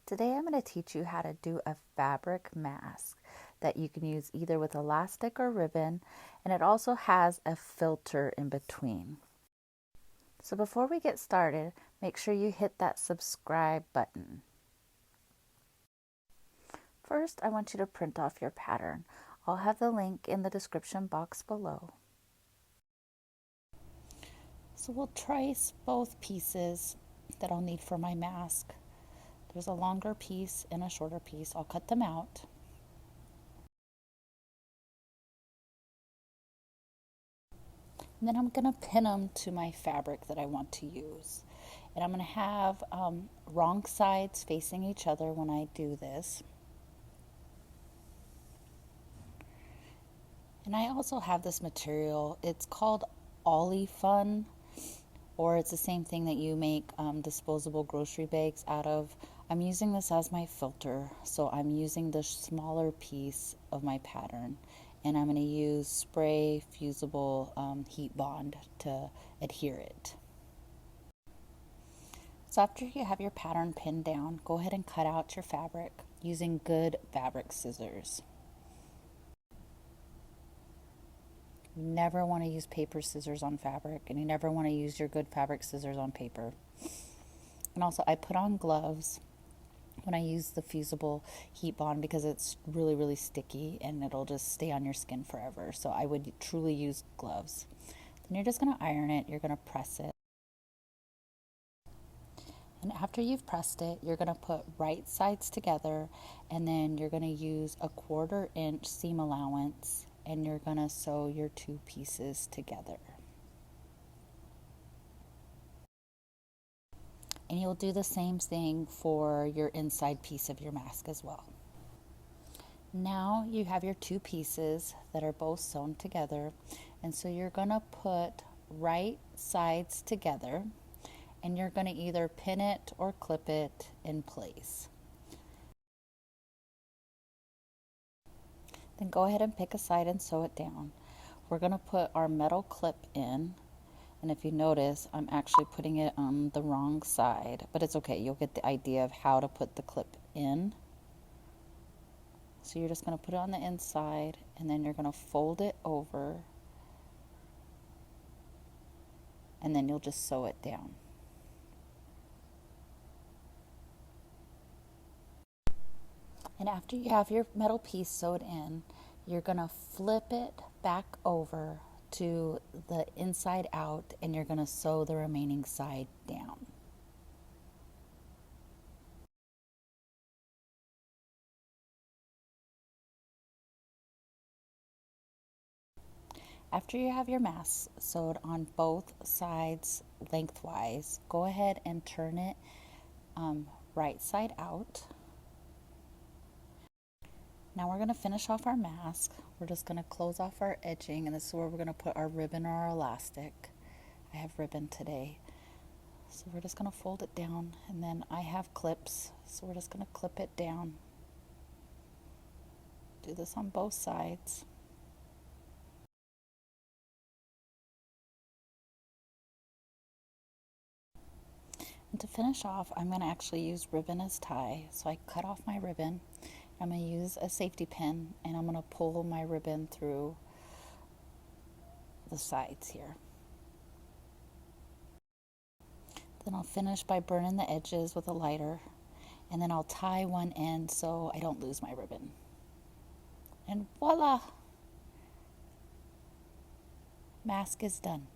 Today I'm going to teach you how to do a fabric mask that you can use either with elastic or ribbon, and it also has a filter in between. So before we get started, make sure you hit that subscribe button. First, I want you to print off your pattern. I'll have the link in the description box below. So we'll trace both pieces that I'll need for my mask. There's a longer piece and a shorter piece. I'll cut them out. And then I'm going to pin them to my fabric that I want to use. And I'm going to have wrong sides facing each other when I do this. And I also have this material. It's called Ollie Fun, or it's the same thing that you make disposable grocery bags out of. I'm using this as my filter, so I'm using the smaller piece of my pattern, and I'm going to use spray fusible heat bond to adhere it. So after you have your pattern pinned down, go ahead and cut out your fabric using good fabric scissors. You never want to use paper scissors on fabric, and you never want to use your good fabric scissors on paper. And also, I put on gloves when I use the fusible heat bond because it's really, really sticky and it'll just stay on your skin forever. So I would truly use gloves. Then you're just going to iron it. You're going to press it. And after you've pressed it, you're going to put right sides together, and then you're going to use a 1/4 inch seam allowance, and you're going to sew your two pieces together. And you'll do the same thing for your inside piece of your mask as well. Now you have your two pieces that are both sewn together, and so you're going to put right sides together, and you're going to either pin it or clip it in place. Then go ahead and pick a side and sew it down. We're going to put our metal clip in, and if you notice, I'm actually putting it on the wrong side, but it's okay. You'll get the idea of how to put the clip in. So you're just going to put it on the inside, and then you're going to fold it over, and then you'll just sew it down. And after you have your metal piece sewed in, you're going to flip it back over to the inside out, and you're going to sew the remaining side down. After you have your mask sewed on both sides lengthwise, go ahead and turn it right side out. Now we're going to finish off our mask. We're just going to close off our edging, and this is where we're going to put our ribbon or our elastic. I have ribbon today. So we're just going to fold it down, and then I have clips, so we're just going to clip it down. Do this on both sides. And to finish off, I'm going to actually use ribbon as tie. So I cut off my ribbon. I'm going to use a safety pin, and I'm going to pull my ribbon through the sides here. Then I'll finish by burning the edges with a lighter, and then I'll tie one end so I don't lose my ribbon. And voila! Mask is done.